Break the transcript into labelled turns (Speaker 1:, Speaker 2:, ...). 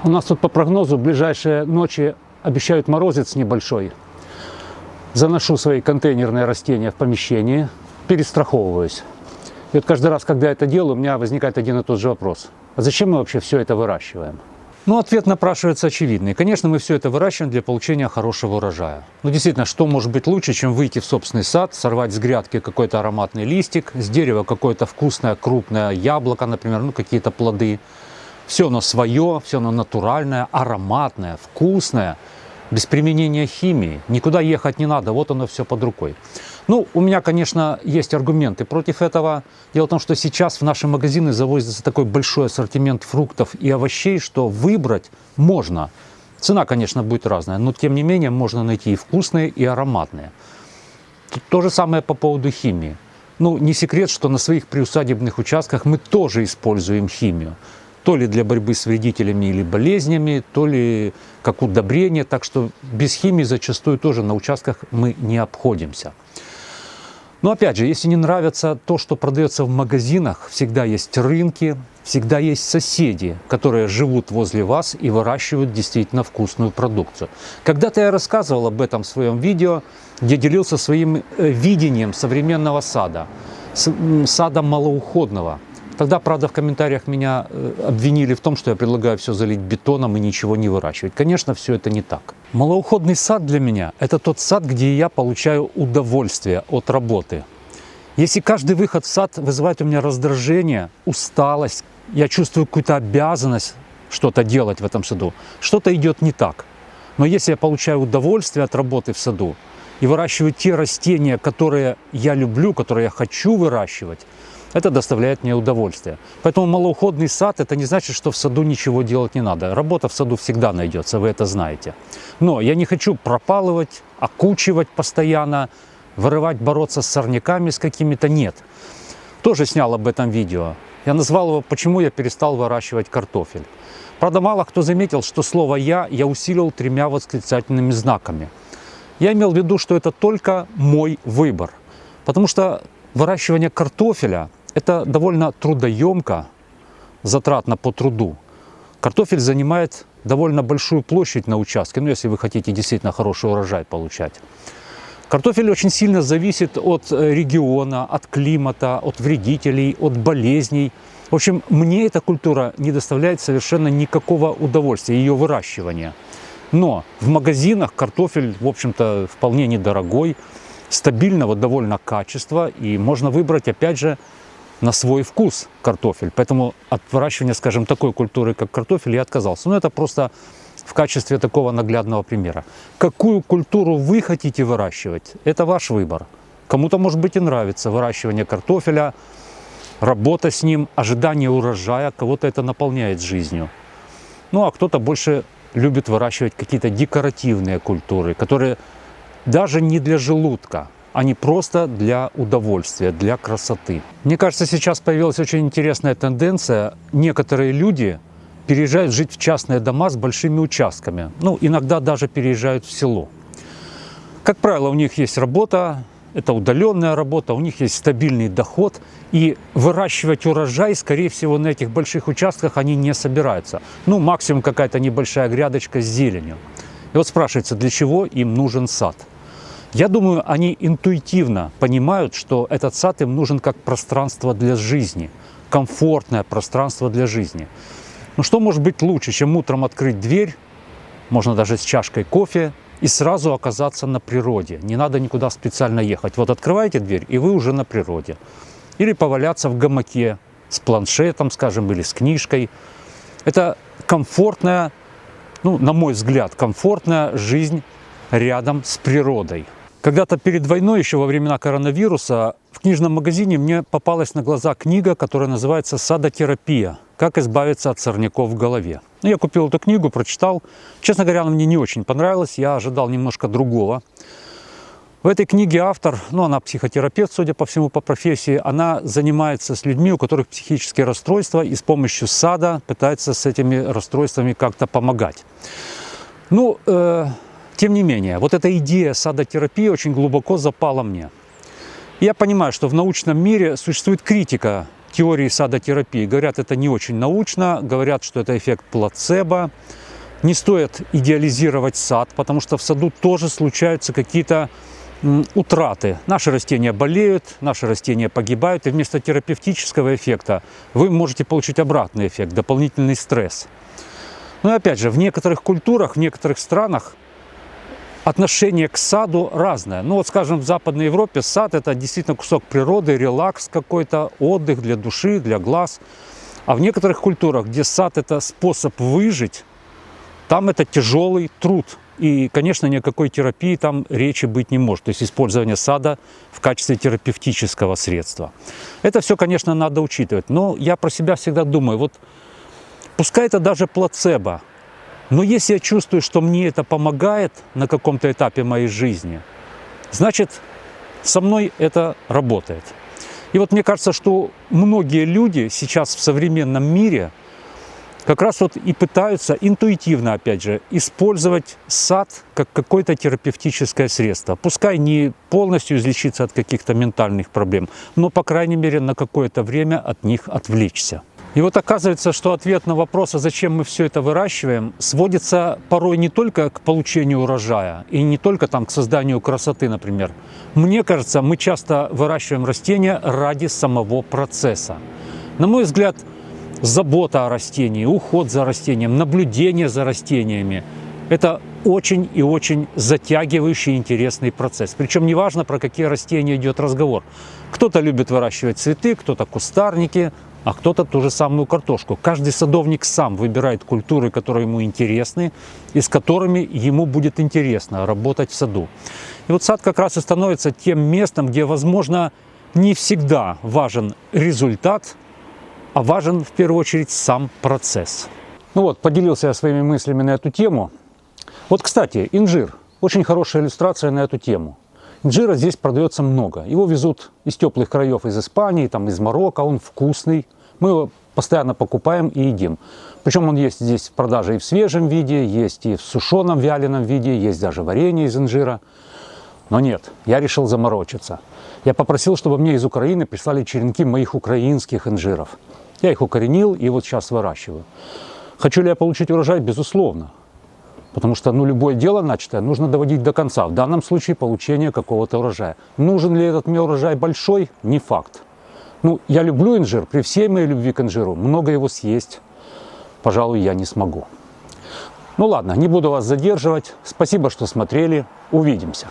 Speaker 1: У нас тут по прогнозу в ближайшие ночи обещают морозец небольшой. Заношу свои контейнерные растения в помещение, перестраховываюсь. И вот каждый раз, когда я это делаю, у меня возникает один и тот же вопрос. А зачем мы вообще все это выращиваем? Ну, ответ напрашивается очевидный. Конечно, мы все это выращиваем для получения хорошего урожая. Но действительно, что может быть лучше, чем выйти в собственный сад, сорвать с грядки какой-то ароматный листик, с дерева какое-то вкусное крупное яблоко, например, ну какие-то плоды. Все оно свое, все оно натуральное, ароматное, вкусное, без применения химии. Никуда ехать не надо, вот оно все под рукой. Ну, у меня, конечно, есть аргументы против этого. Дело в том, что сейчас в наши магазины завозится такой большой ассортимент фруктов и овощей, что выбрать можно. Цена, конечно, будет разная, но тем не менее можно найти и вкусные, и ароматные. Тут то же самое по поводу химии. Ну, не секрет, что на своих приусадебных участках мы тоже используем химию. То ли для борьбы с вредителями или болезнями, то ли как удобрение. Так что без химии зачастую тоже на участках мы не обходимся. Но опять же, если не нравится то, что продается в магазинах, всегда есть рынки, всегда есть соседи, которые живут возле вас и выращивают действительно вкусную продукцию. Когда-то я рассказывал об этом в своем видео, где делился своим видением современного сада, сада малоуходного. Тогда, правда, в комментариях меня обвинили в том, что я предлагаю все залить бетоном и ничего не выращивать. Конечно, все это не так. Малоуходный сад для меня – это тот сад, где я получаю удовольствие от работы. Если каждый выход в сад вызывает у меня раздражение, усталость, я чувствую какую-то обязанность что-то делать в этом саду, что-то идет не так. Но если я получаю удовольствие от работы в саду и выращиваю те растения, которые я люблю, которые я хочу выращивать, это доставляет мне удовольствие. Поэтому малоуходный сад – это не значит, что в саду ничего делать не надо. Работа в саду всегда найдется, вы это знаете. Но я не хочу пропалывать, окучивать постоянно, вырывать, бороться с сорняками с какими-то. Нет. Тоже снял об этом видео. Я назвал его «Почему я перестал выращивать картофель». Правда, мало кто заметил, что слово я усилил 3 восклицательными знаками. Я имел в виду, что это только мой выбор. Потому что выращивание картофеля – это довольно трудоемко, затратно по труду. Картофель занимает довольно большую площадь на участке, ну, если вы хотите действительно хороший урожай получать. Картофель очень сильно зависит от региона, от климата, от вредителей, от болезней. В общем, мне эта культура не доставляет совершенно никакого удовольствия, ее выращивания. Но в магазинах картофель, в общем-то, вполне недорогой, стабильного довольно качества, и можно выбрать, опять же, на свой вкус картофель. Поэтому от выращивания, скажем, такой культуры, как картофель, я отказался. Но это просто в качестве такого наглядного примера. Какую культуру вы хотите выращивать, это ваш выбор. Кому-то, может быть, и нравится выращивание картофеля, работа с ним, ожидание урожая, кого-то это наполняет жизнью. Ну, а кто-то больше любит выращивать какие-то декоративные культуры, которые даже не для желудка, они просто для удовольствия, для красоты. Мне кажется, сейчас появилась очень интересная тенденция. Некоторые люди переезжают жить в частные дома с большими участками. Ну, иногда даже переезжают в село. Как правило, у них есть работа, это удаленная работа, у них есть стабильный доход. И выращивать урожай, скорее всего, на этих больших участках они не собираются. Ну, максимум какая-то небольшая грядочка с зеленью. И вот спрашивается, для чего им нужен сад? Я думаю, они интуитивно понимают, что этот сад им нужен как пространство для жизни, комфортное пространство для жизни. Ну что может быть лучше, чем утром открыть дверь, можно даже с чашкой кофе, и сразу оказаться на природе. Не надо никуда специально ехать. Вот открываете дверь, и вы уже на природе. Или поваляться в гамаке с планшетом, скажем, или с книжкой. Это комфортная, ну, на мой взгляд, комфортная жизнь рядом с природой. Когда-то перед войной, еще во времена коронавируса, в книжном магазине мне попалась на глаза книга, которая называется «Садотерапия. Как избавиться от сорняков в голове». Я купил эту книгу, прочитал. Честно говоря, она мне не очень понравилась, я ожидал немножко другого. В этой книге автор, ну, она психотерапевт, судя по всему, по профессии, она занимается с людьми, у которых психические расстройства, и с помощью сада пытается с этими расстройствами как-то помогать. Ну, тем не менее, вот эта идея садотерапии очень глубоко запала мне. Я понимаю, что в научном мире существует критика теории садотерапии. Говорят, это не очень научно, говорят, что это эффект плацебо. Не стоит идеализировать сад, потому что в саду тоже случаются какие-то утраты. Наши растения болеют, наши растения погибают, и вместо терапевтического эффекта вы можете получить обратный эффект, дополнительный стресс. Но опять же, в некоторых культурах, в некоторых странах отношение к саду разное. Ну вот, скажем, в Западной Европе сад – это действительно кусок природы, релакс какой-то, отдых для души, для глаз. А в некоторых культурах, где сад – это способ выжить, там это тяжелый труд. И, конечно, ни о какой терапии там речи быть не может. То есть использование сада в качестве терапевтического средства. Это все, конечно, надо учитывать. Но я про себя всегда думаю, вот пускай это даже плацебо, но если я чувствую, что мне это помогает на каком-то этапе моей жизни, значит, со мной это работает. И вот мне кажется, что многие люди сейчас в современном мире как раз вот и пытаются интуитивно, опять же, использовать сад как какое-то терапевтическое средство. Пускай не полностью излечиться от каких-то ментальных проблем, но, по крайней мере, на какое-то время от них отвлечься. И вот оказывается, что ответ на вопрос, а зачем мы все это выращиваем, сводится порой не только к получению урожая и не только там, к созданию красоты, например. Мне кажется, мы часто выращиваем растения ради самого процесса. На мой взгляд, забота о растении, уход за растением, наблюдение за растениями – это очень и очень затягивающий интересный процесс. Причем неважно, про какие растения идет разговор. Кто-то любит выращивать цветы, кто-то кустарники, а кто-то ту же самую картошку. Каждый садовник сам выбирает культуры, которые ему интересны, и с которыми ему будет интересно работать в саду. И вот сад как раз и становится тем местом, где, возможно, не всегда важен результат, а важен в первую очередь сам процесс. Ну вот, поделился я своими мыслями на эту тему. Вот, кстати, инжир. Очень хорошая иллюстрация на эту тему. Инжира здесь продается много. Его везут из теплых краев, из Испании, там, из Марокко. Он вкусный. Мы его постоянно покупаем и едим. Причем он есть здесь в продаже и в свежем виде, есть и в сушеном вяленом виде, есть даже варенье из инжира. Но нет, я решил заморочиться. Я попросил, чтобы мне из Украины прислали черенки моих украинских инжиров. Я их укоренил и вот сейчас выращиваю. Хочу ли я получить урожай? Безусловно. Потому что любое дело начатое нужно доводить до конца. В данном случае получение какого-то урожая. Нужен ли этот мне урожай большой? Не факт. Я люблю инжир. При всей моей любви к инжиру много его съесть, пожалуй, я не смогу. Ладно, не буду вас задерживать. Спасибо, что смотрели. Увидимся.